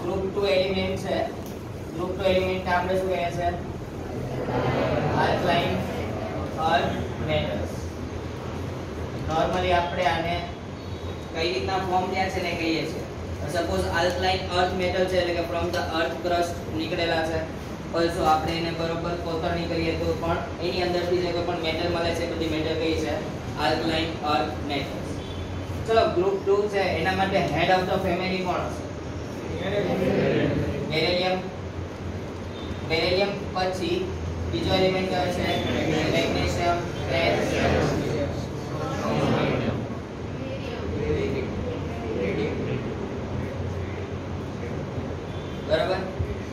Group 2 element છે. Group 2 element આપણે શું કહે છે? આલ્કલાઇન અર્થ મેટલ્સ. નોર્મલી આપણે આને કઈ રીતના ફોર્મ થયા છે ને કહીએ છીએ. સપોઝ આલ્કલાઇન અર્થ મેટલ છે એટલે કે ફ્રોમ ધ અર્થ ક્રસ્ટ નીકળેલા છે. ઓલસો આપણે એને બરોબર કોતરણી કરીએ તો પણ એની અંદરથી જે કોઈ પણ મેટલ મળે છે બધી મેટલ કઈ છે? આલ્કલાઇન અર્થ મેટલ્સ. ચલો ગ્રુપ 2 છે એના માટે હેડ ઓફ ધ ફેમિલી કોણ હશે? બેરિલિયમ. બેરિલિયમ પછી બીજો એલિમેન્ટ કયો છે? મેગ્નેશિયમ. બરાબર.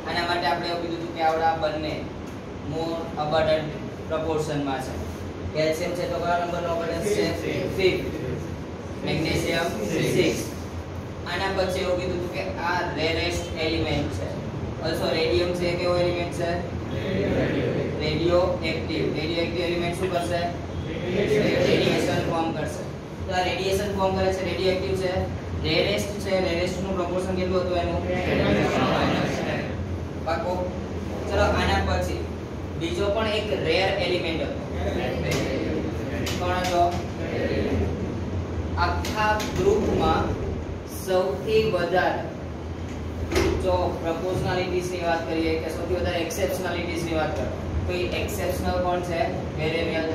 આના માટે આપણે એવું કીધું કે આવડા બંને મોર અબન્ડન્ટ પ્રોપોર્શનમાં છે. કેલ્શિયમ છે તો કયા નંબરનો અબન્ડન્સ છે? 5. મેગ્નેશિયમ 6. આના પછી એવું કીધું કે આ રેરેસ્ટ એલિમેન્ટ છે. ઓલસો રેડિયમ છે કેવો એલિમેન્ટ છે? Radio active. Radio active element શું કરશે? રેડિયેશન ફોર્મ કરશે. તો આ રેડિયેશન ફોર્મ કરે છે, રેડિયો એક્ટિવ છે, રેરેસ્ટ છે. રેરેસ્ટ નું પ્રોપોર્શન કેટલું હતું એનું? પાકો. ચલો આના પછી બીજો પણ એક રેર એલિમેન્ટ હતો. કોણ હતો? આખા ગ્રુપમાં સૌથી વધારે જો પ્રોપોર્શનાલિટીઝ ની વાત કરીએ કે સૌથી વધારે એક્સેપ્શનાલિટીઝ ની વાત કરીએ તો એ એક્સેપ્શનલ કોણ છે? બેરિલિયમ.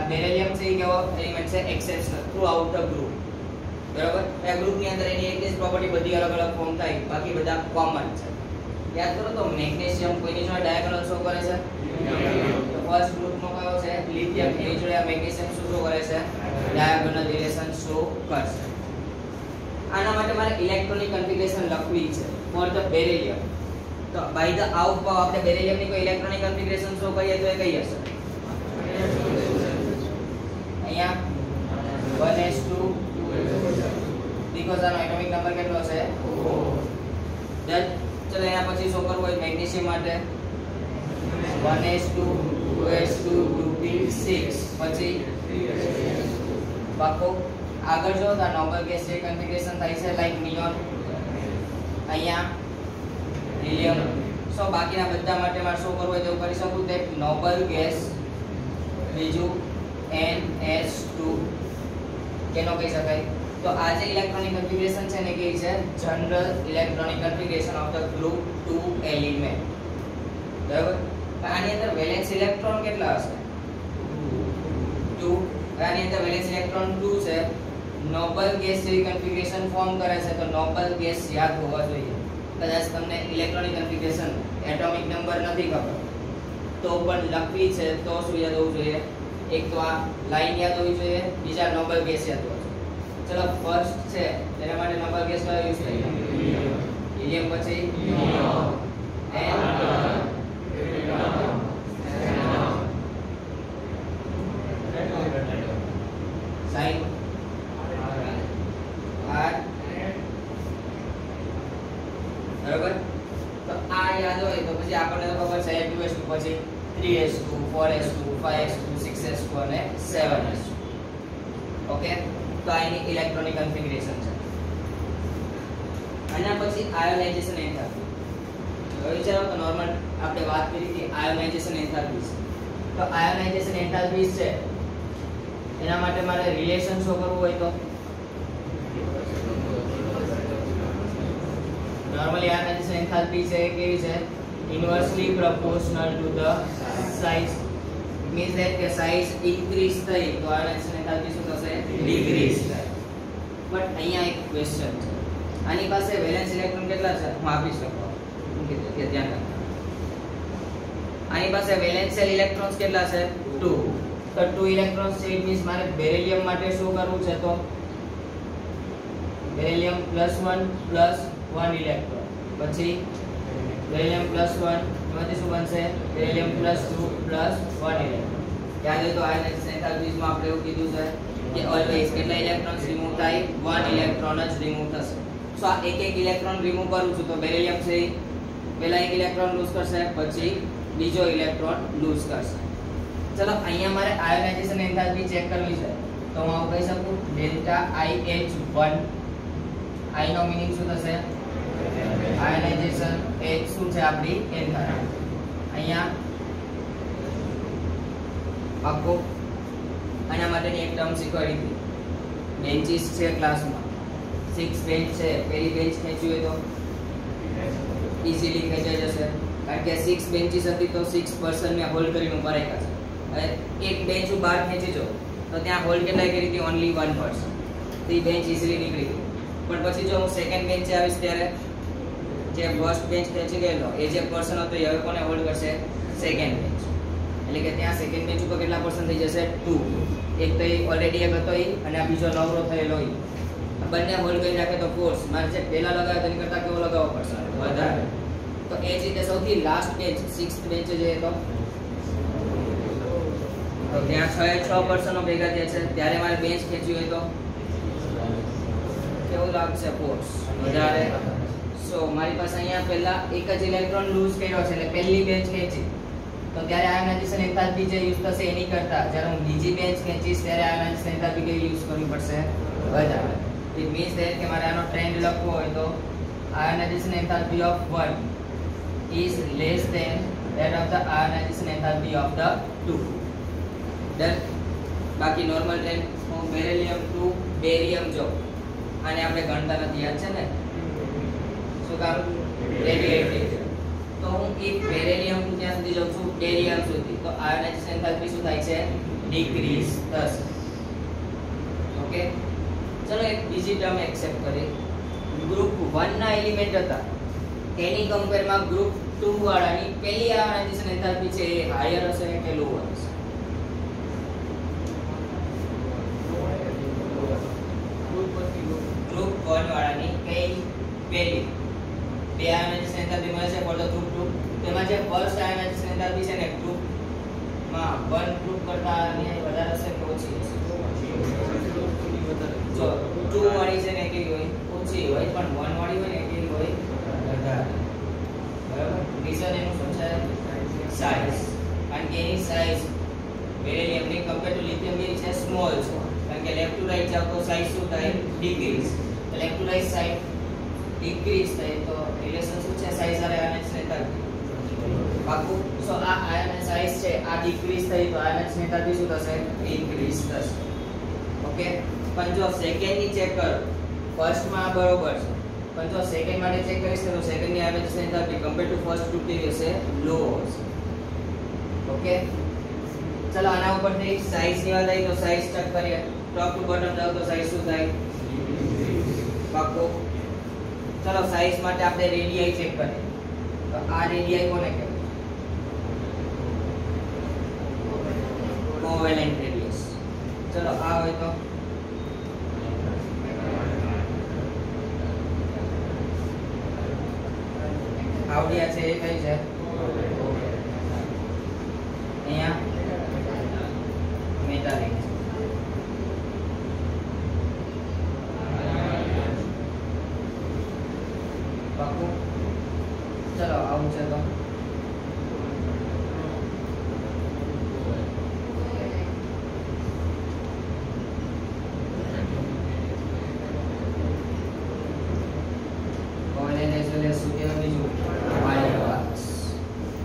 બેરિલિયમ છે એ કેવો એલિમેન્ટ છે? Exceptional through out the group. બરાબર. આ ગ્રુપની અંદર એની એક જ પ્રોપર્ટી બધી અલગ અલગ ફોર્મ થાય, બાકી બધા કોમન છે. યાદ કરો તો મેગ્નેશિયમ કોઈની જોડે ડાયાગોનલ શો કરે છે? તો ફર્સ્ટ ગ્રુપનો કયો છે? લિથિયમ. એની જોડે આ મેગ્નેશિયમ શું શો કરે છે? ડાયાગોનલ રિલેશન શો કરશે. આના માટે મારે ઇલેક્ટ્રોનિક કન્ફિગરેશન લખવી છે ફોર ધ બેરિલિયમ. તો બાય ધ આઉટ પાવ આપણે બેરિલિયમની કોઈ ઇલેક્ટ્રોનિક કન્ફિગરેશન શો કરીએ તો એ કઈ હશે? અહીંયા 1s2 બીકોઝ આનો એટોમિક નંબર કેટલો છે? 4. ચલો એના પછી શું કરવું હોય? મેગ્નેશિયમ માટે 1s2 2s2 2p6 પછી પાકો. આગળ જો તો નોબલ ગેસ જે કન્ફિગરેશન થાય છે લાઈક નિયોન. અહીંયા હિલિયમ. સો બાકીના બધા માટે મારે શું કરવું હોય તો કરી શકું તે નોબલ ગેસ. બીજું NS2 કેનો કહી શકાય? તો આ જે ઇલેક્ટ્રોનિક કન્ફિગરેશન છે ને કે છે general electronic configuration of the group 2 element. બરાબર. આની અંદર વેલેન્સ ઇલેક્ટ્રોન કેટલા હશે? 2. આની અંદર વેલેન્સ ઇલેક્ટ્રોન 2 છે. નોબલ ગેસ જેવી કન્ફિગરેશન ફોર્મ કરે છે તો નોબલ ગેસ યાદ હોવા જોઈએ. કદાચ તમને ઇલેક્ટ્રોનિક કન્ફિગરેશન એટોમિક નંબર નથી ખબર તો પણ લખવી છે તો શું યાદ હોવું જોઈએ? એક તો આ લાઈન યાદ હોવી જોઈએ, બીજા નોબલ ગેસ યાદ હોવા જોઈએ. ચલો ફર્સ્ટ છે તેના માટે નોબલ ગેસ કયો યુઝ થાય? હિલિયમ. પછી સાઇન આર. બરાબર. તો આ યાદ હોય તો પછી આપણને તો ખબર છે 2s2 પછી 3s2 4s2 5s2 6s2 અને 7s2. ઓકે. તો આ એની ઇલેક્ટ્રોનિક કન્ફિગરેશન છે. આના પછી આયોનાઇઝેશન એન્થાલ્પી. હવે વિચારો તો નોર્મલ આપણે વાત કરી હતી આયોનાઇઝેશન એન્થાલ્પી. તો આયોનાઇઝેશન એન્થાલ્પી છે એના માટે મારે રિલેશન શો કરવું હોય તો નોર્મલી આયોનાઇઝેશન એન્થાલ્પી છે કેવી છે? Inversely proportional to the size. Means that કે સાઇઝ ઇન્ક્રીઝ થઈ તો આયોનાઇઝેશન એન્થાલ્પી શું થશે? ડિક્રીઝ થાય. બટ અહીંયા એક ક્વેશ્ચન છે. આની પાસે વેલેન્સ ઇલેક્ટ્રોન કેટલા છે? હું આપી શકું કે ધ્યાન રાખો. આની પાસે વેલેન્શિયલ ઇલેક્ટ્રોન્સ કેટલા છે? 2. તો 2 ઇલેક્ટ્રોન્સ છે. ઇટ મીન્સ મારે બેરિલિયમ માટે શું કરવું છે? તો બેરિલિયમ +1 +1 ઇલેક્ટ્રોન. પછી બેરિલિયમ +1 એમાંથી શું બનશે? Beryllium +2 +1 electron. યાદ હોય તો આયોનાઇઝેશન એન્થાલ્પીમાં આપણે એવું કીધું છે કે ઓલવેઝ કેટલા ઇલેક્ટ્રોન્સ રિમૂવ થાય? 1 ઇલેક્ટ્રોન જ રિમૂવ થશે. સો આ એક ઇલેક્ટ્રોન રિમૂવ કરું છું તો બેરિલિયમ છે પહેલા એક ઇલેક્ટ્રોન લૂઝ કરશે પછી બીજો ઇલેક્ટ્રોન લૂઝ કરશે. ચલો અહીંયા મારે આયોનાઇઝેશન એન્થાલ્પી ચેક કરવી છે તો હું આવું કહી શકું ΔIH1. I નો મીનિંગ શું થશે? આયનાઇઝેશન એ શું છે આપણી એન્થાલ્પી. અહીંયા આખો આના માટેની એક ટર્મ શીખવાડી હતી. બેન્ચીસ છે ક્લાસમાં 6 બેન્ચ છે. પહેલી બેન્ચ ખેંચવી હોય તો ઇઝીલી ખેંચાઈ જશે કારણ કે 6 બેન્ચીસ હતી તો 6 પર્સનને હોલ્ડ કરીને ઉભા રાખ્યા છે. હવે એક બેન્ચ હું બહાર ખેંચી જો તો ત્યાં હોલ્ડ કેટલાય કરી હતી? Only 1 person. તો એ બેન્ચ ઇઝીલી નીકળી ગઈ. પણ પછી જો હું સેકન્ડ બેન્ચે આવીશ ત્યારે જે ફર્સ્ટ બેન્ચ ખેંચી ગયેલો એ જે પર્સન હતો એ હવે કોને હોલ્ડ કરશે? Second bench. એટલે કે ત્યાં સેકન્ડ બેન્ચ ઉપર કેટલા પર્સન થઈ જશે? 2. એક તો ઓલરેડી એક હતો અને આ બીજો નવરો થયેલો એ બંને હોલ્ડ કરી રાખે તો ફોર્સ મારે જે પહેલા લગાવ્યો તેની કરતાં કેવો લગાવવો પડશે? વધારે. તો એ જ રીતે સૌથી લાસ્ટ બેન્ચ 6th બેન્ચ જે હતો તો ત્યાં 6 પર્સનો ભેગા થયા છે ત્યારે મારે બેન્ચ ખેંચવી હોય તો કેવું લાગશે? ફોર્સ વધારે. સો મારી પાસે અહીંયા પહેલા એક જ ઇલેક્ટ્રોન લૂઝ કર્યો છે એટલે પહેલી બેન્ચ ખેંચી તો ત્યારે આયનાઇઝેશન એન્થાલ્પી જે યુઝ થશે એની કરતાં જ્યારે હું બીજી બેન્ચ ખેંચીશ ત્યારે આયનાઇઝેશન એન્થાલ્પી કેવી યુઝ કરવી પડશે? વધારે. ઇટ મીન્સ ધેટ કે મારે આનો ટ્રેન્ડ લખવો હોય તો ionization enthalpy of 1 is less than that of the ionization enthalpy of the 2. Then બાકી નોર્મલ ટ્રેન્ડ હું બેરિલિયમ ટુ બેરિયમ જો આને આપણે ગણતા નથી યાદ છે ને શું કામ? રેડિએટિવ. તો હું એક બેરિલિયમ ત્યાં સુધી જાઉં છું બેરિયમ સુધી તો આયોનાઇઝેશન એન્થાલ્પી શું થાય છે? ડિક્રીઝ થશે. ઓકે ચલો એક બીજી ટર્મ એક્સેપ્ટ કરીએ. ગ્રુપ 1 ના એલિમેન્ટ હતા તેની કમ્પેરમાં ગ્રુપ 2 વાળાની પહેલી આયોનાઇઝેશન એન્થાલ્પી છે એ હાયર હશે કે લોઅર હશે? ગ્રુપ 1 વાળાની કઈ પહેલી બે આયોનાઇઝેશન એન્થાલ્પી મળે છે ફોર ધ ગ્રુપ 2 તેમાં જે ફર્સ્ટ આયોનાઇઝેશન એન્થાલ્પી છે ને ગ્રુપ માં 1 ગ્રુપ કરતા વધારે હશે કે ઓછી હશે? જો 2 વાળી છે ને કેવી હોય? ઓછી હોય. પણ 1 વાળી હોય ને કેવી હોય? વધારે. બરાબર. રીઝન એનું શું છે? સાઈઝ. કારણ કે એની સાઈઝ બેરિલિયમની કમ્પેર ટુ લિથિયમ ની છે સ્મોલ છે. કારણ કે લેફ્ટ ટુ રાઈટ જાવ તો સાઈઝ શું થાય? Decrease. Left to right side decrease થાય તો રિલેશન શું છે? સાઈઝ અને આયનાઇઝેશન એન્થાલ્પી. બાકુ સો આ આયન સાઈઝ છે આ ડિક્રીઝ થઈ તો આયનાઇઝેશન એન્થાલ્પી શું થશે? ઇન્ક્રીઝ થશે. ઓકે. પણ જો સેકન્ડ ની ચેક કરો ફર્સ્ટ માં બરોબર છે પણ જો સેકન્ડ માટે ચેક કરીશ તો સેકન્ડ ની ionization enthalpy compare to first group કેવી હશે? લો હશે. ઓકે ચલો આના ઉપરથી સાઈઝ ની વાત આવી તો સાઈઝ ચેક કરીએ. ટોપ ટુ બોટમ જાવ તો સાઈઝ શું થાય? પાકો. ચલો સાઈઝ માટે આપણે રેડિયાઈ ચેક કરીએ તો આ રેડિયાઈ કોને કહેવાય? Covalent radius. ચલો આ હોય તો આવડિયા છે એ કઈ છે? અહીંયા મેટાલિક. પાકું. ચલો આવું છે તો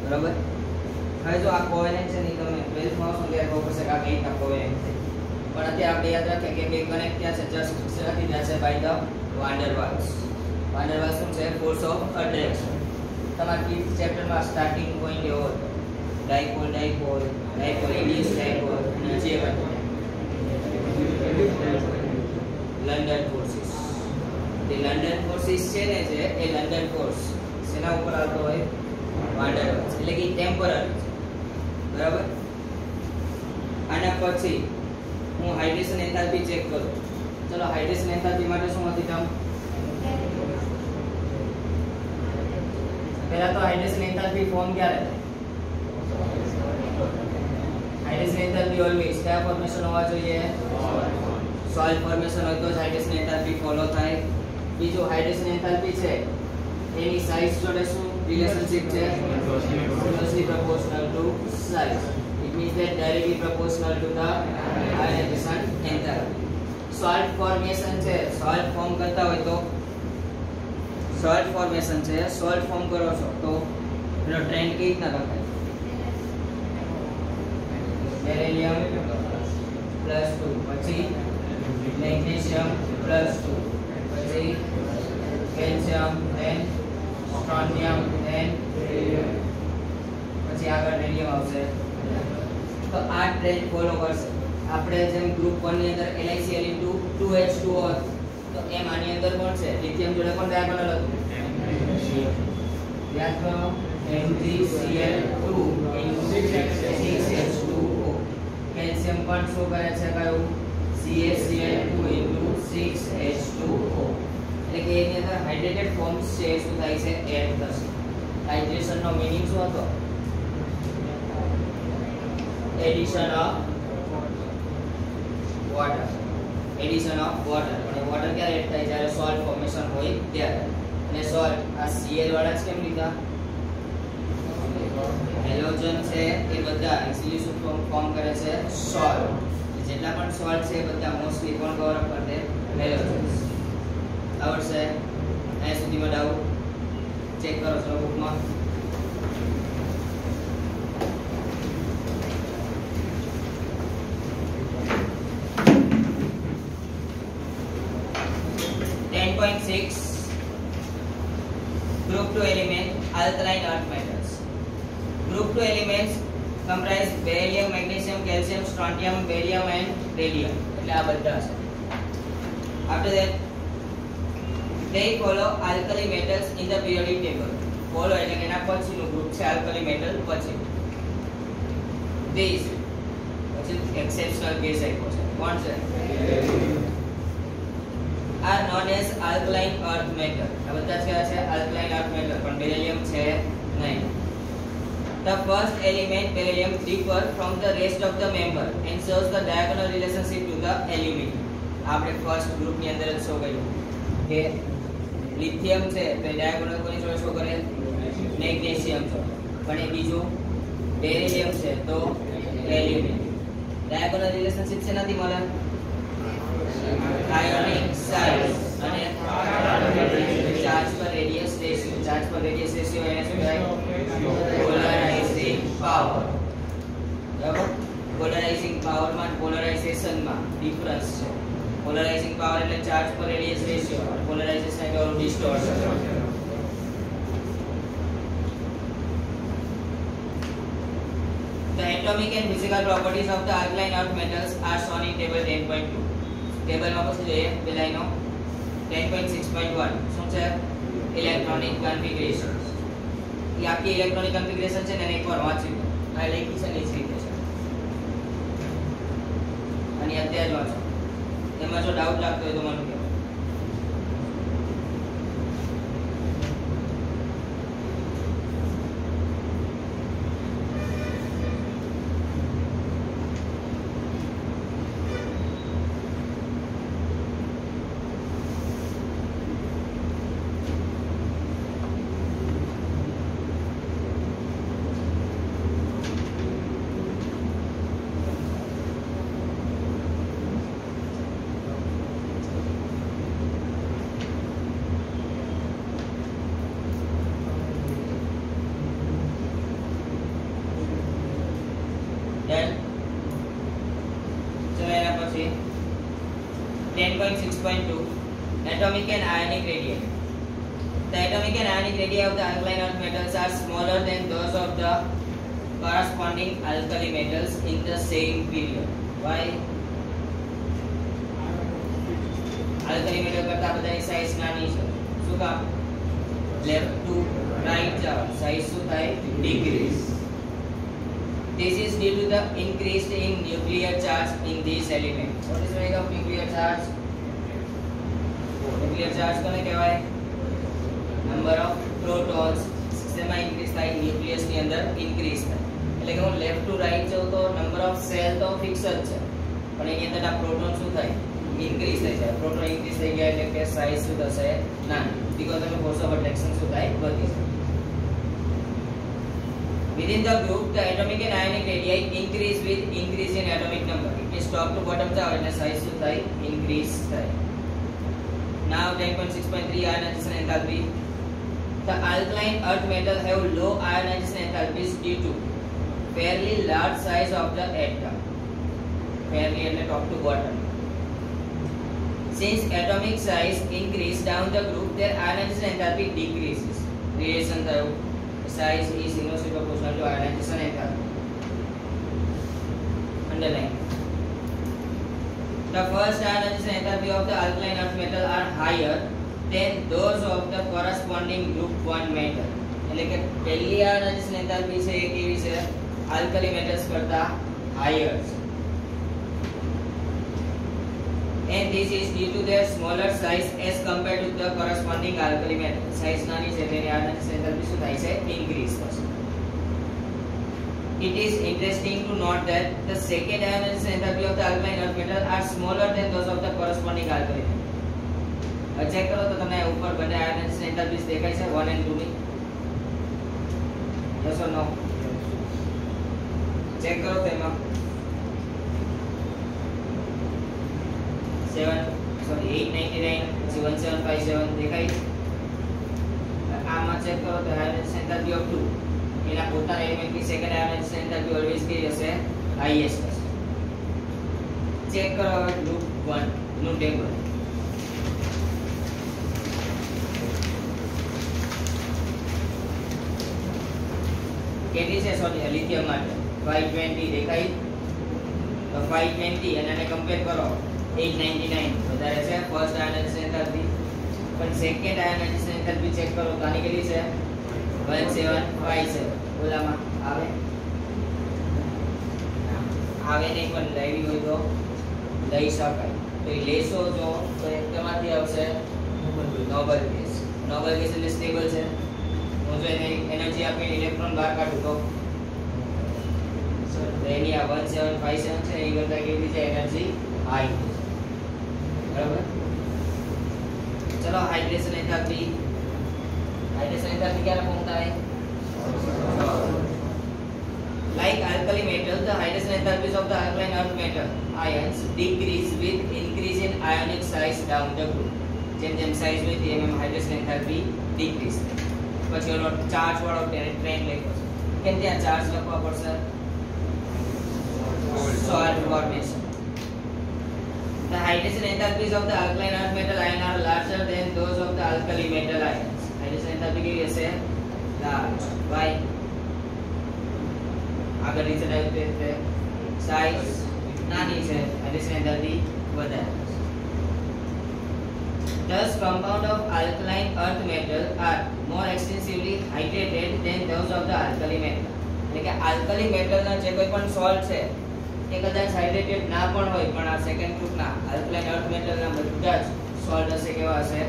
બરાબર. હવે જો આ કોવેલેન્ટ છે ને તમે 12th માં આવશો ત્યારે ખબર પડશે કે આ કઈ રીતના કોવેલેન્ટ છે. પણ અત્યારે આપણે યાદ રાખીએ કે બે કનેક્ટ થયા છે જસ્ટ શેનાથી થયા છે? બાય ધ વાન ડર વાલ્સ. વાન ડર વાલ્સ શું છે? Force of attraction. તમારા 5th ચેપ્ટરમાં સ્ટાર્ટિંગ પોઈન્ટ એવો હતો dipole dipole dipole induce dipole અને જે લંડન ફોર્સિસ. તે લંડન ફોર્સિસ છે ને જે એ લંડન ફોર્સ શેના ઉપર આવતો હોય? વાન ડર વાલ્સ. એટલે કે ટેમ્પરરી છે. બરાબર. આના પછી હું હાઇડ્રેશન એન્થાલ્પી ચેક કરું. ચલો હાઇડ્રેશન એન્થાલ્પી માટે શું હતી ટર્મ? પહેલા તો હાઇડ્રેશન એન્થાલ્પી ફોર્મ ક્યારે થાય? હાઇડ્રેશન એન્થાલ્પી ઓલવેઝ કયા ફોર્મેશન હોવા જોઈએ? સોલ્ટ ફોર્મેશન હોય તો જ હાઇડ્રેશન એન્થાલ્પી ફોલો થાય. બીજું હાઇડ્રેશન એન્થાલ્પી છે એની સાઈઝ જોડે શું રિલેશનશિપ છે? inversely proportional to size. It means that directly proportional to the ionization enthalpy. Salt formation છે salt ફોર્મ કરતા હોય તો સોલ્ટ ફોર્મેશન છે, સોલ્ટ ફોર્મ કરો છો તો એનો ટ્રેન્ડ કઈ રીતના લખાય? બેરિલિયમ +2, પછી મેગ્નેશિયમ +2, પછી કેલ્શિયમ, then સ્ટ્રોન્ટિયમ, then પછી આગળ રેડિયમ આવશે. તો આ ટ્રેન્ડ ફોલો કરશે. આપણે જેમ ગ્રુપ 1 ની અંદર LiCl2H2O તો એમ આની અંદર કોણ છે? લિથિયમ જોડે કોણ ડાયાગોનલ હતું? યાદ કરો, Mgcl2 કેલ્શિયમ પણ શું કરે છે? કયું? CaCl2 6H2O. એટલે કે એની અંદર હાઇડ્રેટેડ ફોર્મ્સ છે શું થાય છે? એડ થશે. હાઇડ્રેશન નો મીનિંગ શું હતો? Addition of water. Addition of water. અને વોટર ક્યારે એડ થાય? જ્યારે સોલ્ટ ફોર્મેશન હોય ત્યારે. અને સોલ્ટ આ Cl વાળા જ કેમ લીધા? હેલોજન છે એ બધા એક્ચ્યુઅલી શું ફોર્મ કરે છે? સોલ્ટ. જેટલા પણ સોલ્ટ છે એ બધા મોસ્ટલી કોણ કવર અપ કરે? હેલોજન્સ. આવડશે? અહીંયા સુધીમાં ડાઉટ ચેક કરો છો બુકમાં. Group 2 element alkaline earth metals. Group 2 elements comprise beryllium, magnesium, calcium, strontium, barium and radium. એટલે આ બધા છે. After that they follow alkali metals in the periodic table. Follow એટલે કે એના પછીનું ગ્રુપ છે alkali metal પછી. These પછી exceptional case આપ્યો છે. કોણ છે? are known as alkaline earth metal. આ બધા કયા છે? alkaline earth metal. પણ બેરિલિયમ છે નહીં. The first element beryllium differ from the rest of the member and shows the diagonal relationship to the aluminum. આપણે ફર્સ્ટ ગ્રુપ ની અંદર જ શો કર્યું કે લિથિયમ છે તો ડાયાગોનલ કોની જોડે શો કરે? મેગ્નેશિયમ જોડે. પણ એ બીજું બેરિલિયમ છે તો એલ્યુમિનિયમ. ડાયાગોનલ રિલેશનશિપ છે નથી મળે? ionic size અને ચાર્જ પર રેડિયસ રેશિયો. ચાર્જ પર રેડિયસ રેશિયો એને શું કહેવાય? પોલરાઇઝિંગ પાવર. બરાબર? પોલરાઇઝિંગ પાવર માં પોલરાઇઝેશન માં ડિફરન્સ છે. પોલરાઇઝિંગ પાવર એટલે ચાર્જ પર રેડિયસ રેશિયો, અને પોલરાઇઝેશન એટલે distortion. The atomic and physical properties of the alkaline earth metals are shown in table 10.2. ટેબલમાં પછી જોઈએ પેલાનો 10.6.1 શું છે? Electronic configuration. એ આખી ઇલેક્ટ્રોનિક કન્ફિગરેશન છે ને એને એકવાર વાંચી લો. આ લખી છે ને એ રીતે છે. અને અત્યારે જ વાંચો. એમાં જો ડાઉટ લાગતો હોય તો મને કહો. Then 10.6.2 atomic and ionic radii. The atomic and ionic radii of the alkaline earth metals are smaller than those of the corresponding alkali metals in the same period. Why? Alkali metal કરતા બધાની size નાની છે. શું કામ? Left to right charge size શું થાય? Decrease. This is due to the increase in nuclear charge in these elements. What is the meaning of nuclear charge? Nuclear charge કોને કહેવાય? Number of protons સિસ્ટમમાં increase થાય, nucleus ની અંદર increase થાય. એટલે કે હું લેફ્ટ ટુ રાઈટ જાઉં તો નંબર ઓફ સેલ તો ફિક્સ જ છે, પણ એની અંદર આ પ્રોટોન શું થાય? ઇન્ક્રીઝ થઈ જાય. પ્રોટોન ઇન્ક્રીઝ થઈ ગયા એટલે કે સાઈઝ શું થશે? નાની. Because of force of attraction શું થાય? વધી જાય. Within the group, the atomic and ionic radii increase with increase in atomic number. It is top to bottom જાવ એટલે size શું થાય? Increase થાય. Now 10.6.3 ionization enthalpy. The alkaline earth metal have low ionization enthalpies due to fairly large size of the atom. Fairly એટલે top to bottom. Since atomic size increase down the group, their ionization enthalpy decreases. Relation થયું. Size is inversely proportional to ionization enthalpy. Underline. The first ionization enthalpy of the alkaline earth metal are higher than those of the corresponding group 1 metal. એટલે કે પહેલી ionization enthalpy છે એ કેવી છે? Alkali metals કરતા higher છે. And this is due to their smaller size as compared to the corresponding alkali metal. Size નાની છે તેની ionization enthalpy શું થાય છે? Increase થશે. It is interesting to note that the second ionization enthalpy of the alkaline earth metal are smaller than those of the corresponding alkali metal. Check કરો તો તમને ઉપર બંને ionization enthalpies દેખાય છે 1 and 2 ની? Yes or no? ચેક કરો તો એમાં 899 પછી 1757 દેખાય. આમાં ચેક કરો તો ionization enthalpy of 2 એના પોતાના એલિમેન્ટ ની સેકન્ડ ionization enthalpy ઓલવેઝ કેવી હશે? હાઈએસ્ટ હશે. ચેક કરો ગ્રુપ 1 નું ટેબલ. કેટલી છે? સોરી લિથિયમ માટે 520 દેખાય. તો 520 અને આને કમ્પેર કરો 899 વધારે છે ફર્સ્ટ ionization enthalpy. પણ સેકન્ડ ionization enthalpy ચેક કરો તો આની કેટલી છે? 1757. ઓલામાં આવે નહીં પણ લેવી હોય તો લઈ શકાય. તો એ લેશો જો તો તેમાંથી આવશે નોબલ ગેસ. નોબલ ગેસ એટલે સ્ટેબલ છે. હું જો એને એનર્જી આપીને ઇલેક્ટ્રોન બહાર કાઢું તો એની આ 1757 છે એ કરતા કેવી છે? Energy high. બરાબર. ચલો હાઇડ્રેશન એન્થાલ્પી. હાઇડ્રેશન એન્થાલ્પી ક્યારે ફોર્મ થાય? Like alkali metal, the hydration enthalpies of the alkaline earth metal ions decrease with increase in ionic size down the group. જેમ size હોય તેમ hydration enthalpy decrease. પછી ઓલો charge વાળો train લખ્યો છે. કેમ ત્યાં ચાર્જ લખવા પડશે? Salt formation. The hydration enthalpies of the alkaline earth metal ion are larger than those of the alkali metal ions. Hydration enthalpy કેવી હશે? Large. Why? આગળ રીઝન આવ્યું તે સાઇઝ નાની છે, hydration enthalpy વધારે. Thus, compound of alkaline earth metal are more extensively hydrated than those of the alkali metal. એટલે કે આલ્કલી મેટલના જે કોઈ પણ સોલ્ટ છે એ કદાચ હાઇડ્રેટેડ ના પણ હોય પણ આ સેકન્ડ ગ્રુપના આલ્કલાઇન અર્થ મેટલના બધા જ સોલ્ટ હશે કેવા હશે?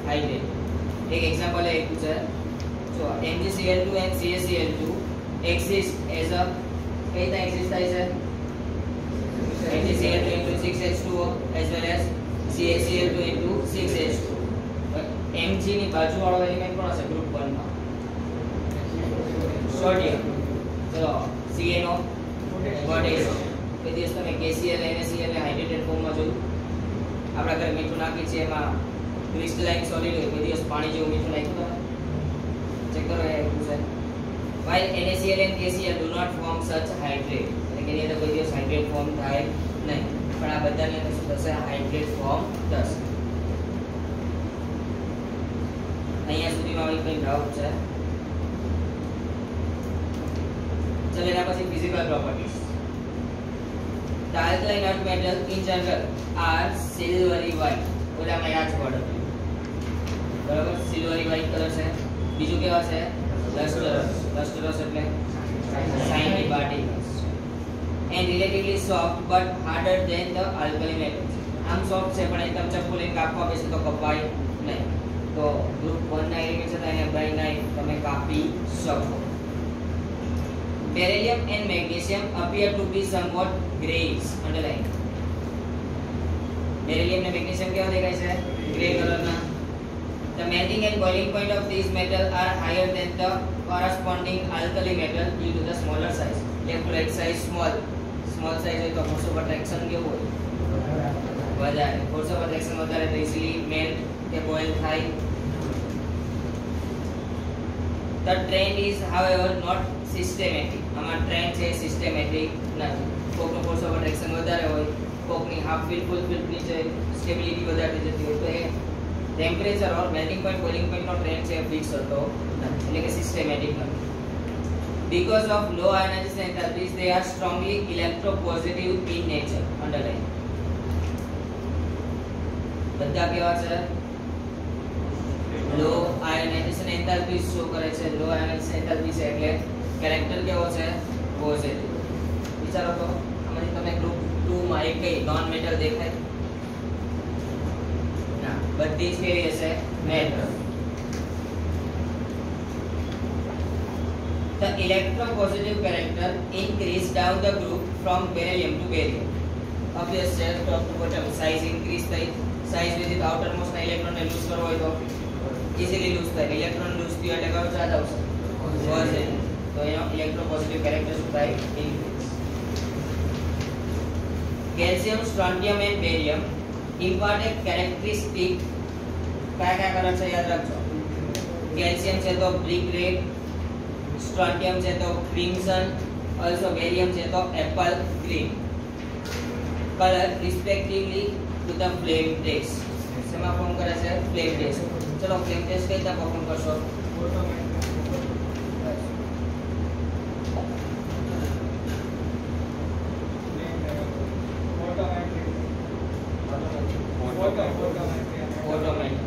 હાઇડ્રેટેડ. એક એક્ઝામ્પલ આપ્યું છે જો MgCl2 and CaCl2 exist as a કઈ રીતે એક્ઝિસ્ટ થાય છે? MgCl2 into 6H2O as well as CaCl2 into 6H2. Mg ની બાજુવાળો એલિમેન્ટ કોણ હશે ગ્રુપ 1 માં? સોડિયમ. ચલો CnO પોટેશિયમ. કે દિવસ તમે KCl NaCl ને હાઇડ્રેટેડ ફોર્મમાં જોયું? આપણા ઘરે મીઠું નાખી છે એમાં ક્રિસ્ટલાઇન સોલિડ હોય, કોઈ દિવસ પાણી જેવું મીઠું નાખ્યું તમે? ચેક કરો એ છે. While NaCl and KCl do not form such hydrate, એટલે કે એની અંદર કોઈ દિવસ હાઇડ્રેટ ફોર્મ થાય નહીં, પણ આ બધાની અંદર શું થશે? હાઇડ્રેટ ફોર્મ થશે. અહીંયા સુધીમાં આવી કંઈ ડાઉટ છે? ચલો એના પછી physical properties. The alkaline earth metal in general are silvery white. ઓલામાં યાદ પડે બરાબર? સિલ્વરી વ્હાઇટ કલર છે. બીજું કેવા છે? lustrous. Lustrous એટલે shiny particles. And relatively soft but harder than the alkali metals. આમ સોફ્ટ છે પણ એકદમ ચપ્પુ લઈને કાપવા બેસે તો કપાય નહીં. તો ગ્રુપ 1 ના એલિમેન્ટ છે એને બાય નાઇફ તમે કાપી શકો. Beryllium and magnesium appear to be somewhat grayish. Underline. Beryllium and magnesium કેવા દેખાય છે? ગ્રે કલરના. The melting and boiling point of these metals are higher than the corresponding alkali metal due to the smaller size. Electrolyte size small. Small size હોય તો force of attraction કેવું હોય? વધારે. Force of attraction વધારે તો easily melt કે boil થાય. The trend is however not systematic. આમાં ટ્રેન્ડ છે સિસ્ટેમેટિક નથી. કોકનો ફોર્સ ઓફ એટ્રેક્શન વધારે હોય, કોકની હાફ ફિલ ફૂલ ફિલ નીચે સ્ટેબિલિટી વધારે જતી હોય, તો એ ટેમ્પરેચર ઓર મેલ્ટિંગ પોઈન્ટ બોઇલિંગ પોઈન્ટ નો ટ્રેન્ડ છે ફિક્સ હતો નથી, એટલે કે સિસ્ટેમેટિક નથી. Because of low ionization enthalpies, they are strongly electropositive in nature. Underline. બધા કેવા છે? લો આયોનાઇઝેશન એન્થાલ્પી શો કરે છે. લો આયોનાઇઝેશન એન્થાલ્પી છે એટલે કેરેક્ટર કેવો છે? પોઝિટિવ. વિચારો તો આમાંથી તમે ગ્રુપ 2 માં એક કઈ નોન મેટલ દેખાય? ના, બધી જ કેવી હશે? Metal. The electropositive character increase down the group from beryllium to barium. Obvious છે, top to bottom size increase થઈ. Size with outermost electron ને લૂઝ કરવો હોય તો easily lose થાય. ઇલેક્ટ્રોન લૂઝ થયો એટલે કયો ચાર્જ આવશે? પોઝિટિવ. તો એનો ઇલેક્ટ્રોપોઝિટિવ કેરેક્ટર શું થાય? Increase. Calcium, strontium and barium impart a characteristic. કયા કલર છે યાદ રાખજો. કેલ્શિયમ છે તો બ્રિક રેડ, સ્ટ્રોન્ટિયમ છે તો ક્રિમ્સન, also બેરિયમ છે તો apple green. Colour respectively to the flame test. શેમાં ફોર્મ કરે છે? Flame test. ચલો ફ્લેમ ટેસ્ટ કઈ રીતે પરફોર્મ કરશો? ઓટોમેટિક.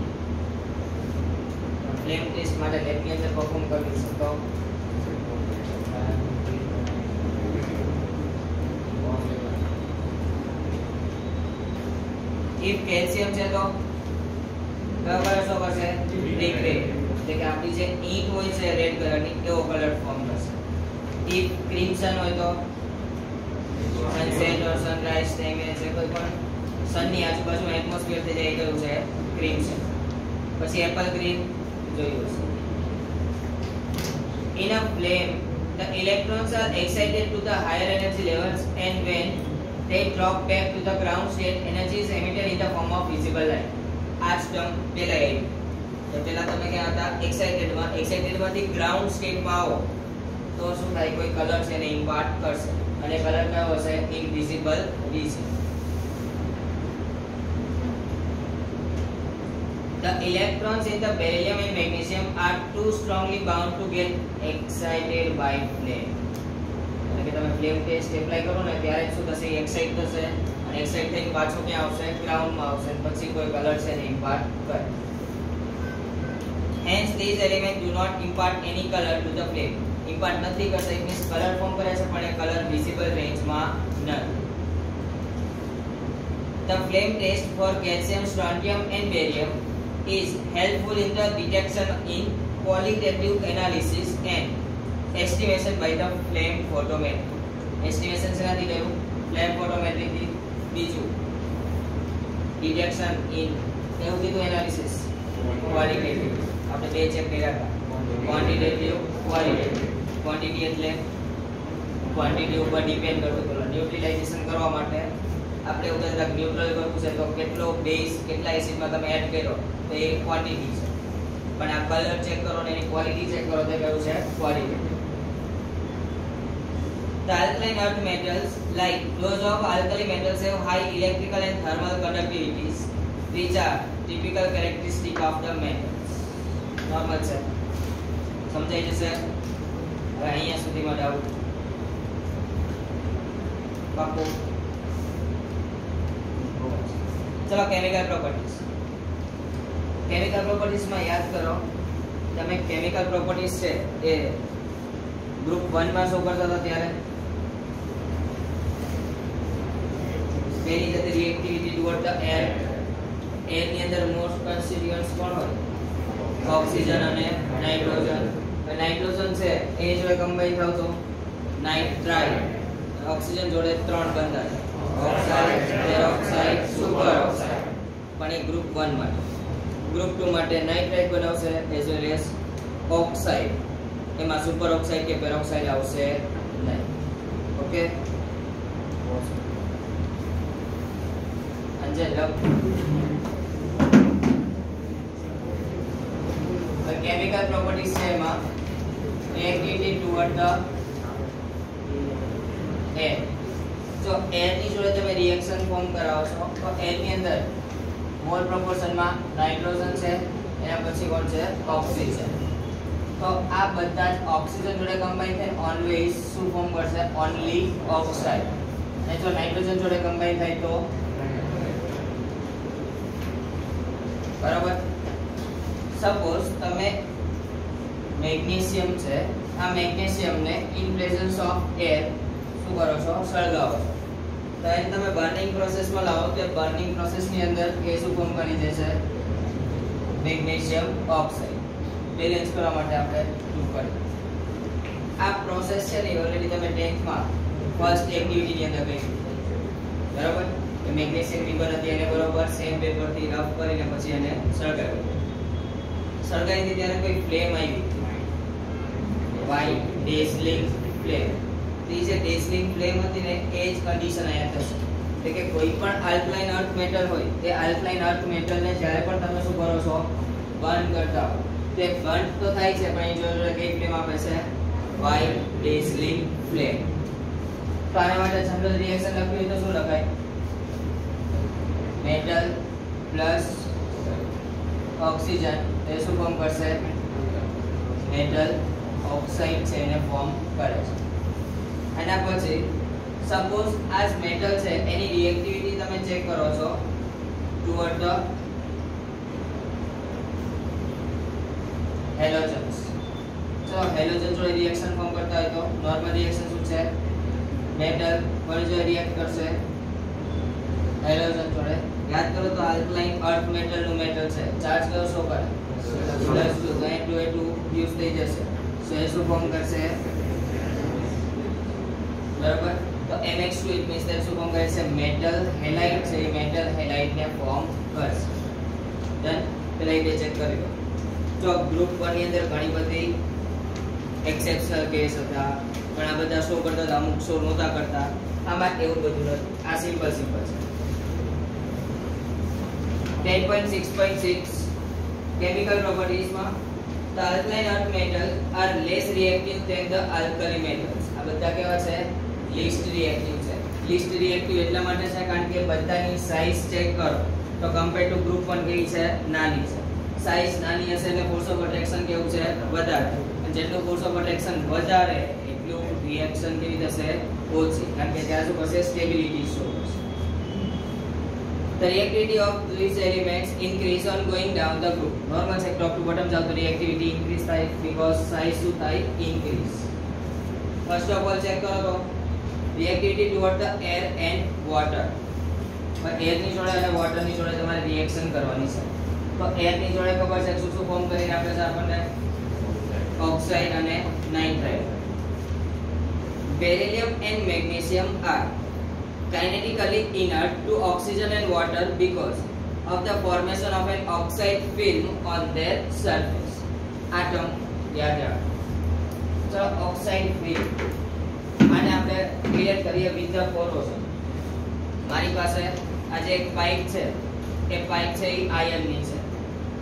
ફ્લેમ ટેસ્ટ માટે લેબની અંદર પરફોર્મ કરવી છે તો if calcium છે તો કયો કલર શો કરશે? Brick red. એટલે કે આપણી જે ઈંટ હોય છે રેડ કલરની એવો કલર ફોર્મ કરશે. if ક્રિમ્સન હોય તો સનસેટ ઓર સનરાઈઝ ટાઈમે છે કોઈ પણ સનની આજુબાજુમાં એટમોસ્ફિયર થઈ જાય એ કયું છે? ક્રિમ્સન. પછી એપલ ગ્રીન જોયું હશે. in a flame the electrons are excited to the higher energy levels and when they drop back to the ground state energy is emitted in the form of visible light. આ term પેલા આવી. તો પેલા તમે ક્યાં હતા? Excited માંથી ground સ્ટેટમાં આવો તો શું થાય? કોઈ કલર છે ને ઇમ્પાર્ટ કરશે અને કલર કયો હશે? Invisible vision. The electrons in the beryllium and magnesium are too strongly bound to get excited by flame. એટલે કે તમે ફ્લેમ ટેસ્ટ એપ્લાય કરો ને ત્યારે શું થશે? એક્સાઇટ થશે અને એક્સાઇટ થઈને પાછો ક્યાં આવશે? ગ્રાઉન્ડમાં આવશે. પછી કોઈ કલર છે ને ઇમ્પાર્ટ કરે. Hence these elements do not impart any color to the flame. Impart નથી કરતા, ઇટ મીન્સ કલર ફોર્મ કરે છે પણ એ કલર વિઝિબલ રેન્જમાં નથી. The flame test for calcium, strontium and barium is helpful in the detection in qualitative analysis and estimation by the flame photometry. Estimation શેનાથી થયું? flame photometry થી. બીજું detection in એવું કીધું એનાલિસિસ qualitative. આપણે બે ચેક કર્યા હતા, quantitative, qualitative. quantity એટલે ક્વોન્ટિટી ઉપર ડિપેન્ડ કરતું કલર. ન્યુટ્રલાઇઝેશન કરવા માટે આપણે એવું કહેતા ન્યુટ્રલ કરવું છે તો કેટલો બેઝ કેટલા એસિડમાં તમે એડ કર્યો તો એ ક્વોન્ટિટી છે. પણ આ કલર ચેક કરો ને એની ક્વોલિટી ચેક કરો તો કયું છે? Quality. The alkaline earth metals like those of alkali metals have high electrical and thermal conductivities which are typical characteristic of the metals. Normal છે, સમજાઈ જશે. હવે અહીંયા સુધીમાં ડાઉટ પાકો. ચલો કેમિકલ પ્રોપર્ટીઝ. કેમિકલ પ્રોપર્ટીઝ માં યાદ કરો તમે કેમિકલ પ્રોપર્ટીઝ છે એ ગ્રુપ 1 માં શું કરતા હતા? ત્યારે પહેલી જે reactivity toward the air. Air ની અંદર મોસ્ટ કોન્સ્ટિટ્યુઅન્ટ્સ કોણ હોય? ઓક્સિજન અને નાઇટ્રોજન. નાઇટ્રોજન છે એ જોડે કમ્બાઈન થાવ તો નાઇટ્રાઇલ. ઓક્સિજન જોડે 3 બંધાય, ઓક્સાઇડ, પેરોક્સાઇડ, સુપર ઓક્સાઇડ. પણ એ ગ્રુપ 1 માટે. ગ્રુપ 2 માટે નાઇટ્રાઇલ બનાવશે એઝ વેલ એઝ ઓક્સાઇડ. એમાં સુપર ઓક્સાઇડ કે પેરોક્સાઇડ આવશે નહીં. ઓકે, અંજન લવ. કેમિકલ પ્રોપર્ટીઝ છે એમાં reactivity toward the air. જો એર ની જોડે તમે રિએક્શન ફોર્મ કરાવો છો તો એર ની અંદર મોલ પ્રોપોર્શન માં નાઇટ્રોજન છે, એના પછી કોણ છે ઓક્સિજન. તો આ બધા જ ઓક્સિજન જોડે કમ્બાઈન થઈને ઓલવેઝ શું ફોર્મ કરશે ઓન્લી ઓક્સાઇડ. અને જો નાઇટ્રોજન જોડે કમ્બાઈન થાય તો બરાબર. સપોઝ તમે મેગ્નેશિયમ છે, આ મેગ્નેશિયમ ને ઇન પ્રેઝન્સ ઓફ એર શું કરો છો સળગાવો છો. તો એને તમે બર્નિંગ પ્રોસેસમાં લાવો તો બર્નિંગ પ્રોસેસની અંદર એ શું ફોર્મ કરી દેશે મેગ્નેશિયમ ઓક્સાઇડ. બેલેન્સ કરવા માટે આપણે શું કરીએ આ પ્રોસેસ છે ને ઓલરેડી તમે 10th માં ફર્સ્ટ એક્ટિવિટી ની અંદર કહી બરાબર કે મેગ્નેશિયમ રિબન હતી એને બરોબર સેમ પેપર થી રફ કરીને પછી એને સળગાવી સળગાવી ત્યારે કોઈ ફ્લેમ આવી વ્હાઇટ ડેઝલિંગ ફ્લેમ. તે જે ડેઝલિંગ ફ્લેમ હતી ને એ જ કન્ડિશન આયા થશે એટલે કે કોઈ પણ આલ્કલાઇન અર્થ મેટલ હોય તે આલ્કલાઇન અર્થ મેટલ ને જ્યારે પણ તમે શું કરો છો બર્ન કરતા હો તે બર્ન તો થાય છે પણ એ જોડે કઈ ફ્લેમ આપે છે વ્હાઇટ ડેઝલિંગ ફ્લેમ. તો આના માટે જનરલ રિએક્શન લખવી હોય તો શું લખાય મેટલ પ્લસ ઓક્સિજન એ શું ફોર્મ કરશે મેટલ ઓક્સાઇડ છે એને ફોર્મ કરે છે. એના પછી સપોઝ આ મેટલ છે એની રિએક્ટિવિટી તમે ચેક કરો છો ટુવર્ડ ધ હેલોજન્સ. તો હેલોજન જોડે રિએક્શન ફોર્મ કરતા હોય તો નોર્મલ રિએક્શન શું છે મેટલ વળી જો રિએક્ટ કરશે હેલોજન જોડે. યાદ કરો તો આલ્કલાઇન અર્થ મેટલ નું મેટલ છે ચાર્જ કયો શો કરે +2 તો એ 2 યુઝ થઈ જશે. સો એ શું ફોર્મ કરશે બરાબર. તો MX2 ઇટ મીન્સ ધેટ શું ફોર્મ કરે છે મેટલ હેલાઇડ છે એ મેટલ હેલાઇડ ને ફોર્મ કરશે. ડન. પેલા એ ચેક કરી લો. જો ગ્રુપ 1 ની અંદર ઘણી બધી એક્સેપ્શનલ કેસ હતા, ઘણા બધા શો કરતા હતા, અમુક શો નહોતા કરતા. આમાં એવું બધું નથી, આ સિમ્પલ છે. 10.6.6 chemical properties માં the alkaline earth metal are less reactive than the alkali metals. આ બધા કેવા છે least reactive છે. least reactive એટલા માટે છે કારણ કે બધાની સાઈઝ ચેક કરો તો કમ્પેર ટુ ગ્રુપ 1 કેવી છે નાની છે. સાઈઝ નાની હશે એટલે ફોર્સ ઓફ અટ્રેક્શન કેવું છે વધારે, અને જેટલું ફોર્સ ઓફ અટ્રેક્શન વધારે એટલું રિએક્શન કેવી થશે ઓછી, કારણ કે ત્યાં શું કરશે સ્ટેબિલિટી શો કરશે. The reactivity of these elements increase on going down the group. Normal છે top to bottom જાવ તો reactivity increase થાય because size શું થાય increase. First of all check કરો તો reactivity toward the air and water. પણ air ની જોડે અને water ની જોડે તમારે રિએક્શન કરવાની છે. તો air ની જોડે ખબર છે શું શું ફોર્મ કરીને આપે છે આપણને ઓક્સાઇડ અને nitride. Beryllium and magnesium are kinetically inert to oxygen and water because of the formation of an oxide film on their surface. Atom યાદ રાખો. તો oxide film આને આપણે ક્લિયર કરીએ વિથ ધ પોરોશન. મારી પાસે આજે એક પાઇપ છે, એ પાઇપ છે એ આયર્ન ની છે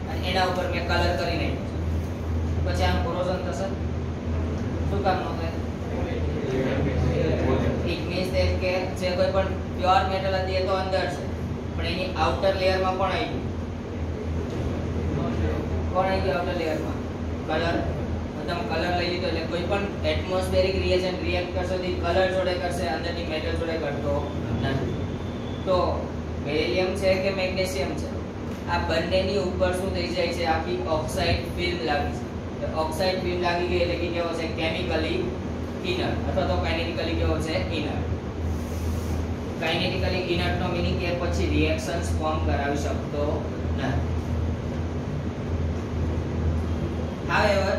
અને એના ઉપર મેં કલર કરી નાખ્યો છે, પછી આનું પોરોશન થશે શું કામ નો થાય? ઇટ મીન્સ ધેટ કે જે કોઈ પણ પ્યોર મેટલ હતી એ તો અંદર છે પણ એની આઉટર લેયરમાં કોણ આવી ગયું આઉટર લેયરમાં કલર. તમે કલર લઈ લીધો એટલે કોઈ પણ એટમોસ્ફેરિક રિએજન્ટ રિએક્ટ કરશે તો કલર જોડે કરશે, અંદરની મેટલ જોડે કરતો નથી. તો બેરિલિયમ છે કે મેગ્નેશિયમ છે આ બંનેની ઉપર શું થઈ જાય છે આખી ઓક્સાઇડ ફિલ્મ લાગી છે. ઓક્સાઇડ ફિલ્મ લાગી ગઈ એટલે કે કેવો છે કેમિકલી ઇનર્ટ અથવા તો કાઇનેટિકલી કેવો છે ઇનર્ટ. કાઇનેટિકલી ઇનર્ટ નો મીનિંગ કે પછી રિએક્શન્સ ફોર્મ કરાવી શકતો નથી. However,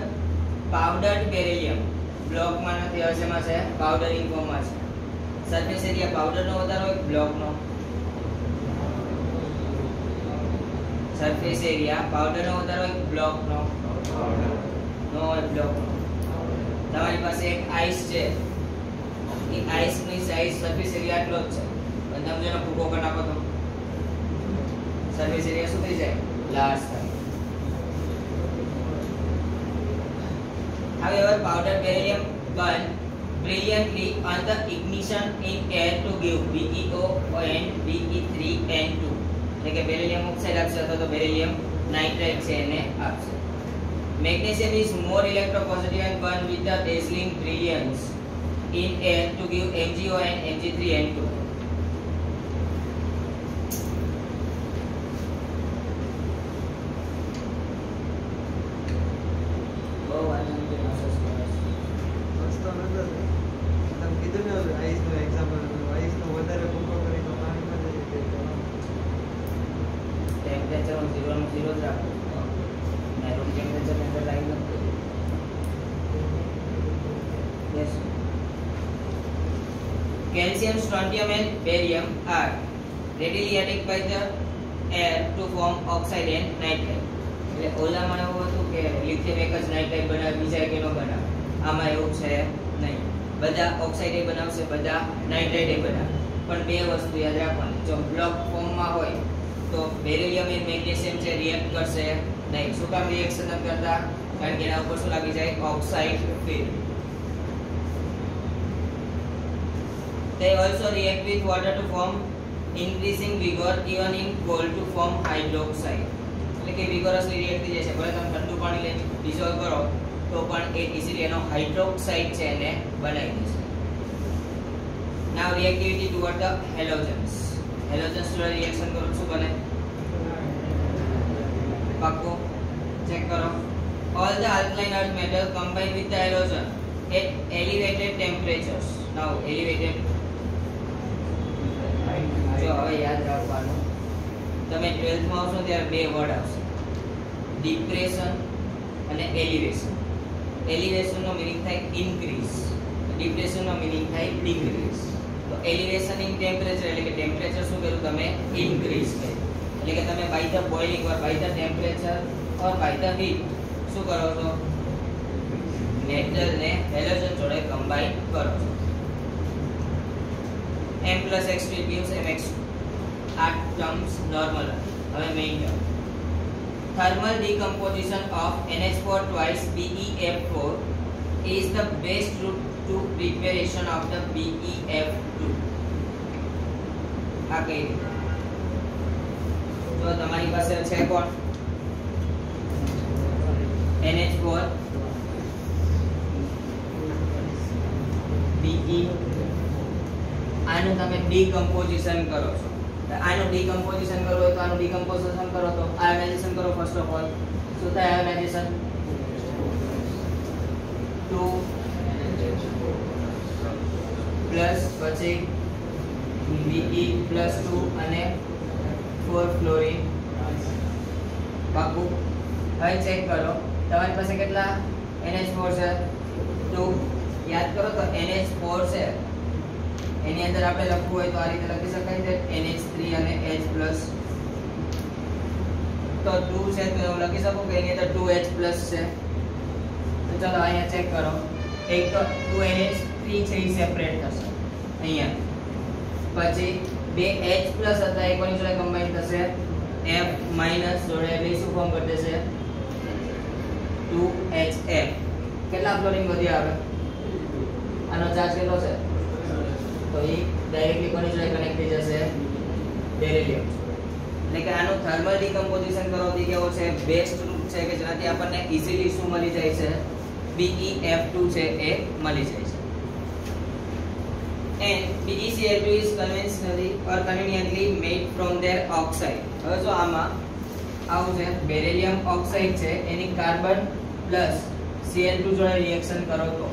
powdered beryllium બ્લોક માં નથી, હશેમાં છે પાવડરિંગ ફોર્મ માં છે. સરફેસ એરિયા પાવડર નો વધારે હોય બ્લોક નો, સરફેસ એરિયા પાવડર નો વધારે હોય બ્લોક નો હોય બ્લોક નો. તમારી પાસે એક આઈસ છે, એ આઈસ ની સાઈઝ સરફેસ એરિયા આટલો જ છે પણ તમે જેનો ભૂકો કરી નાખો તો સરફેસ એરિયા શું થઈ જાય લાર્જ થાય. However, powdered beryllium burn brilliantly on the ignition in air to give BeO and Be3N2. એટલે કે બેરિલિયમ ઓક્સાઇડ આપશે અથવા તો બેરિલિયમ નાઇટ્રેટ છે એને આપશે. Magnesium is more electropositive and burn with the dazzling brilliance in air to give MgO and Mg3N2. Calcium, strontium and barium are readily attacked by the air to form oxide and nitrate. એટલે ઓલામાં એવું હતું કે lithium એક જ nitrate બનાવે બીજા એક એનો બનાવે. આમાં એવું છે નહીં. બધા ઓક્સાઇડ એ બનાવશે, બધા નાઇટ્રેટ એ બનાવે. પણ બે વસ્તુ યાદ રાખવાની. જો બ્લોક ફોર્મમાં હોય તો બેરિલિયમ અને મેગ્નેશિયમ છે રિએક્ટ કરશે નહીં. શું કામ રિએક્શન નથી કરતા? કારણ કે એના ઉપર શું લાગી જાય? Oxide film. They also react with water to form increasing vigor even in cold to form hydroxide. એટલે કે વિગોરસલી રિએક્ટ થઈ જશે. ભલે તમે ઠંડુ પાણી લઈને ડિસોલ્વ કરો તો પણ એ ઇઝીલી એનો હાઇડ્રોક્સાઇડ છે એને બનાવી દેશે. Now reactivity toward the halogens. Halogens જોડે રિએક્શન કરો શું બને? પાક્કો ચેક કરો. All the alkaline earth metal combine with the halogen at elevated temperatures. Now elevated જો હવે યાદ રાખવાનું, તમે 12th માં આવશો ત્યારે બે વર્ડ આવશે, ડિપ્રેશન અને એલિવેશન. એલિવેશન નો મીનિંગ થાય ઇન્ક્રીઝ, ડિપ્રેશન નો મીનિંગ થાય ડિક્રીઝ. તો એલિવેશન ઇન ટેમ્પરેચર એટલે કે ટેમ્પરેચર શું કર્યું તમે? ઇન્ક્રીઝ કર્યું. એટલે કે તમે by the boiling or by the temperature or by the heat શું કરો છો? મેટલ ને હેલોજન જોડે કમ્બાઈન કરો છો. M plus X2 gives MX2. આ ટર્મ્સ નોર્મલ. હવે main term thermal decomposition of NH4 twice BeF4 is the best route to preparation of the BeF2. આ કઈ રીતે? તો તમારી પાસે છે કોણ? NH4 Be. આનું તમે ડીકમ્પોઝિશન કરો છો. આનું ડીકમ્પોઝિશન કરો હોય તો આનું ડીકમ્પોઝિશન કરો તો આયોનાઇઝેશન કરો. ફર્સ્ટ ઓફ ઓલ શું થાય આયોનાઇઝેશન? 2 પ્લસ પછી Be+2 અને 4 ફ્લોરિન. પાકું. હવે ચેક કરો તમારી પાસે કેટલા NH4 છે? 2. યાદ કરો તો NH4 છે એની અંદર આપણે લખવું હોય તો આ રીતે લખી શકાય છે NH3 અને H+. તો 2 છે તો હું લખી શકું કે એની અંદર 2H+ છે. તો ચલો અહીંયા ચેક કરો. એક તો 2NH3 છે એ સેપરેટ થશે અહીંયા. પછી બે H+ હતા એ કોની જોડે કમ્બાઈન થશે? F- જોડે એટલે શું ફોર્મ કરી દેશે? 2HF. કેટલા ફ્લોરિન વધ્યા આવે? આનો ચાર્જ કેટલો છે? તો એ ડાયરેક્ટલી કોની જોડે કનેક્ટ થઈ જશે? બેરિલિયમ. એટલે કે આનું થર્મલ ડીકમ્પોઝિશન કરવાથી કેવો છે? બેસ્ટ રૂટ છે કે જેનાથી આપણને ઈઝીલી શું મળી જાય છે? BeF2 છે એ મળી જાય છે. And BeCl2 is conventionally or conveniently made from their oxide. હવે જો આમાં આવું છે બેરિલિયમ ઓક્સાઇડ છે એની કાર્બન પ્લસ Cl2 જોડે રિએક્શન કરો તો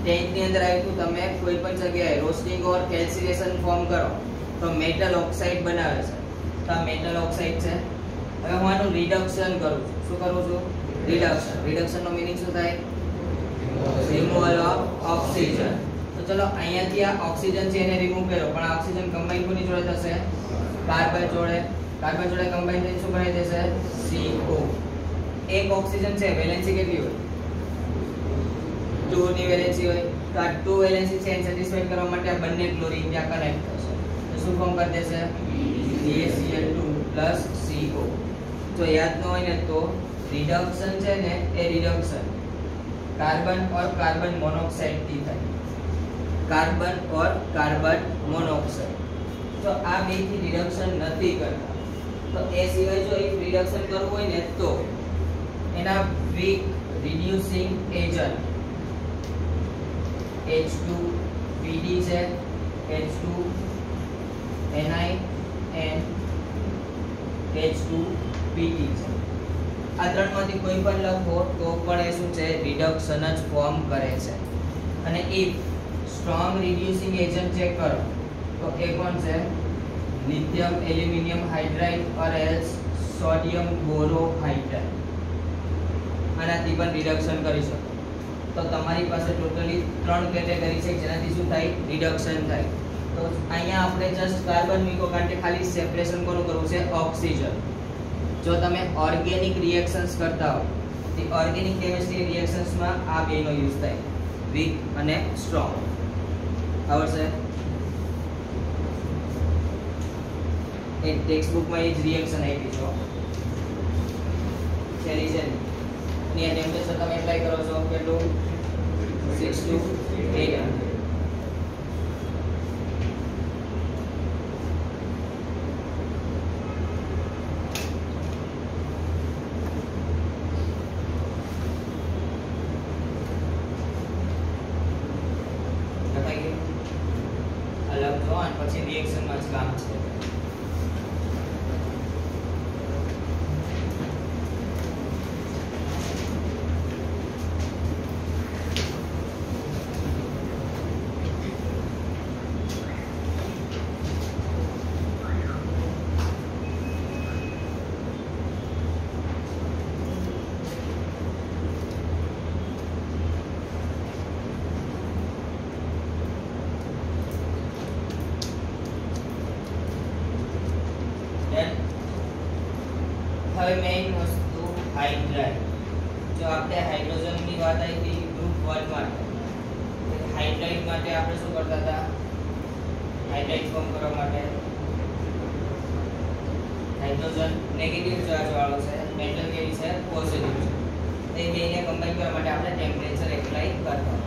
ટેન્કની અંદર આવ્યું તમે કોઈ પણ જગ્યાએ રોસ્ટિંગ ઓર કેલ્સિનેશન ફોર્મ કરો તો મેટલ ઓક્સાઇડ બનાવે છે. તો આ મેટલ ઓક્સાઇડ છે. હવે હું આનું રિડક્શન કરું છું. શું કરું છું? રિડક્શન. રિડક્શન નો મીનિંગ શું થાય? Removal of oxygen. તો ચલો અહીંયાથી આ ઓક્સિજન છે એને રિમૂવ કર્યો પણ આ ઓક્સિજન કમ્બાઈન કોની જોડે થશે? કાર્બન જોડે. કાર્બન જોડે કમ્બાઈન થઈને શું બનાવી દેશે? CO. એક ઓક્સિજન છે વેલેન્સી કેટલી હોય? 2 ની વેલેન્સી હોય તો આ 2 વેલેન્સી છે એને સેટિસ્ફાઈ કરવા માટે આ બંને ક્લોરીન ત્યાં કનેક્ટ થશે તો શું ફોર્મ કરી દેશે? BaCl2 CO. જો યાદ ન હોય ને તો રિડક્શન છે ને એ રિડક્શન कार्बन और कार्बन मोनोऑक्साइड थी थाय कार्बन और कार्बन मोनोऑक्साइड जो आ બે થી રિડક્શન નથી કરતા તો એ સિવાય જો એક રિડક્શન કરવું હોય ને તો એના વીક રિડ્યુસિંગ એજન્ટ H2PD છે H2Ni and H2PD છે આ ત્રણમાંથી કોઈ પણ લખો તો પણ એ શું છે રિડક્શન જ ફોર્મ કરે છે અને if strong reducing agent check કરો તો એ કોણ છે lithium aluminium hydride or else sodium borohydride આનાથી પણ રિડક્શન કરી શકો તો તમારી પાસે ટોટલી 3 કેટેગરી છે જેનાથી શું થાય રિડક્શન થાય તો અહીંયા આપણે જસ્ટ કાર્બન મૂકો કારણ કે ખાલી સેપરેશન કોનું કરવું છે ઓક્સિજન જો તમે ઓર્ગેનિક રિએક્શન્સ કરતા હો તો ઓર્ગેનિક કેમિસ્ટ્રી રિએક્શન્સમાં આ બેનો યુઝ થાય વીક અને સ્ટ્રોંગ આવડશે એક ટેક્સ્ટ બુકમાં એ જ રિએક્શન આપી છે રીઝન ની આ ટેમ્પરેચર તમે એપ્લાય કરો છો કેટલું 6 to 800 અલગ જો અને પછી રિએક્શનમાં જ કામ છે હવે મેઇન વસ્તુ હાઇડ્રાઇડ જો આપણે હાઇડ્રોજનની વાત આવી હતી ગ્રુપ 1 માટે હાઇડ્રાઇડ માટે આપણે શું કરતા હતા હાઇડ્રાઇડ ફોર્મ કરવા માટે હાઇડ્રોજન નેગેટિવ ચાર્જ વાળો છે મેટલ કેવી છે પોઝિટિવ છે એ બેને કમ્બાઈન કરવા માટે આપણે ટેમ્પરેચર એપ્લાય કરતા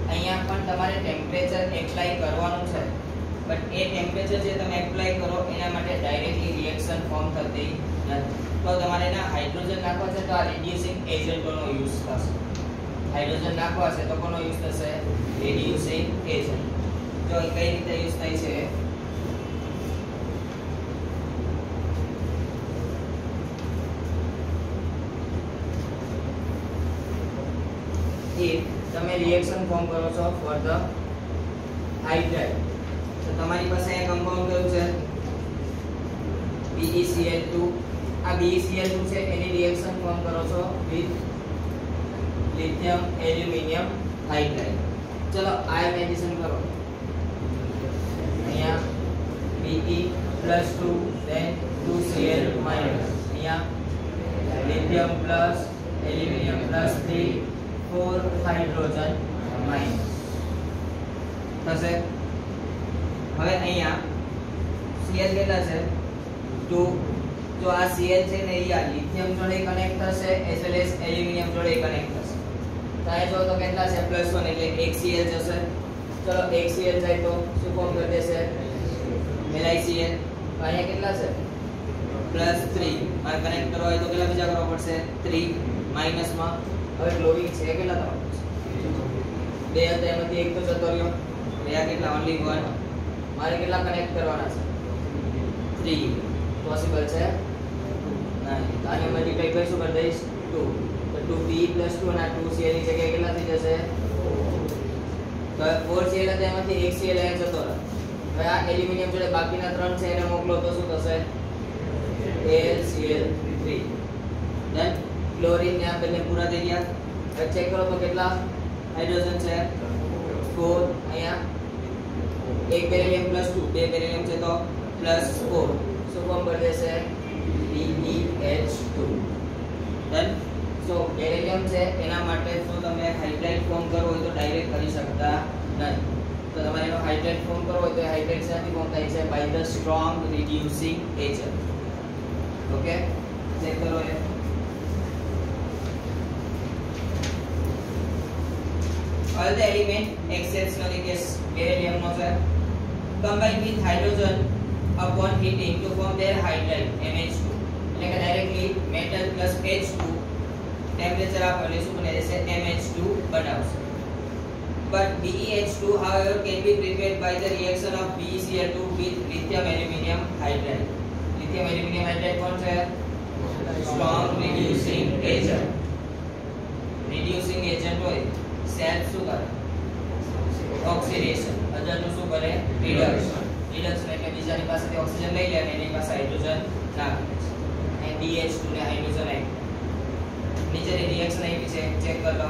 અહીંયા પણ તમારે ટેમ્પરેચર એપ્લાય કરવાનું છે બટ એ ટેમ્પરેચર જે તમે એપ્લાય કરો એના માટે ડાયરેક્ટલી રિએક્શન ફોર્મ થતી નથી તો તમારે ના હાઇડ્રોજન નાખવા છે તો આ રિડ્યુસિંગ એજન્ટોનો યુઝ થશે હાઇડ્રોજન નાખવા છે તો કોનો યુઝ થશે રિડ્યુસિંગ એજન્ટ જો કઈ રીતે યુઝ થાય છે if તમે રિએક્શન ફોર્મ કરો છો ફોર ધ હાઇડ્રાઇડ તો તમારી પાસે એક કમ્પાઉન્ડ કયું છે BeCl2 આ BeCl2 છે એની રિએક્શન ફોર્મ કરો છો વિથ લિથિયમ એલ્યુમિનિયમ હાઇડ્રાઇડ ચલો આયનાઇઝેશન કરો અહીંયા Be+2 then 2Cl અહીંયા lithium plus aluminium plus 3 4 hydrogen minus થશે હવે અહીંયા Cl કેટલા છે 2 જો આ Cl છે ને એ આ લિથિયમ જોડે કનેક્ટ થશે એઝ વેલ એઝ એલ્યુમિનિયમ જોડે કનેક્ટ થશે તો આ જો તો કેટલા છે +1 એટલે એક Cl જશે ચલો એક Cl જાય તો શું ફોર્મ કરી દેશે LiCl અહીંયા કેટલા છે +3 મારે કનેક્ટ કરવા હોય તો કેટલા બીજા કરવા પડશે 3 માઈનસમાં હવે ક્લોરીન છે કેટલા થવા પડશે બે હતા એમાંથી એક તો જતો રહ્યો રહ્યા કેટલા ઓન્લી 1 મારે કેટલા કનેક્ટ કરવાના છે 3 પોસિબલ છે નહીં તો આને મલ્ટીપ્લાય કરીશું કરી દઈશ 2 તો 2B+2 અને 2Cl ની જગ્યાએ કેટલા થઈ જશે તો 4Cl હતા એમાંથી એક Cl અહીં જતો રહ્યો હવે આ એલ્યુમિનિયમ જોડે બાકીના 3 છે એને મોકલો તો શું થશે AlCl3 ધેન ક્લોરીન ને આ બંને પૂરા થઈ ગયા હવે ચેક કરો તો કેટલા હાઇડ્રોજન છે 4 અહીંયા એક બેરિલિયમ +2 બે બેરિલિયમ છે તો +4 શું ફોર્મ કરી દેશે BeH2 ધેન સો બેરિલિયમ છે એના માટે જો તમે હાઇડ્રાઇડ ફોર્મ કરવો હોય તો ડાયરેક્ટ કરી શકતા નહીં તો તમારે એનો હાઇડ્રાઇડ ફોર્મ કરવો હોય તો હાઇડ્રાઇડ શાથી ફોર્મ થાય છે by the strong reducing agent okay check કરો એ all the element except the gas beryllium નો છે combine with hydrogen upon heating to form their hydride MH2 એટલે કે directly metal plus H2 temperature આપેલું શું બને છે MH2 બનાવશે. But BeH2 however can be prepared by the reaction of BeCl2 with lithium aluminum hydride. Lithium aluminum hydride કોણ છે? Strong reducing agent. Reducing agent હોય સેલ્ફ શું કરે? ઓક્સિડેશન. અદરનું શું કરે? રિડક્શન. રિડક્શન એટલે બીજાની પાસેથી ઓક્સિજન લઈ લે અને એની પાસે હાઇડ્રોજન નાખે છે. અહીં BH2 ને હાઇડ્રોજન આપ્યું. નીચેની રિએક્શન આપી છે ચેક કરી લો.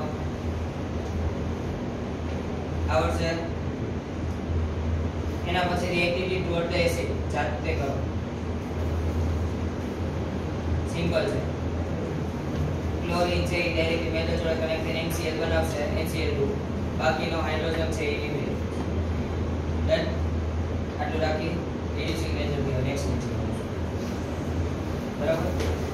આવડશે? એના પછી રિએક્ટિવિટી ટુવર્ડ ધ એસિડ જાતે કરો. સિમ્પલ છે. ક્લોરીન છે એ ડાયરેક્ટલી મેટલ જોડે કનેક્ટ થઈને NCl બનાવશે NCl2. બાકીનો હાઇડ્રોજન છે એ લિમિટ. ડન. આટલું રાખી રિડ્યુસિંગ એજન્ટ નેક્સ્ટ બરાબર.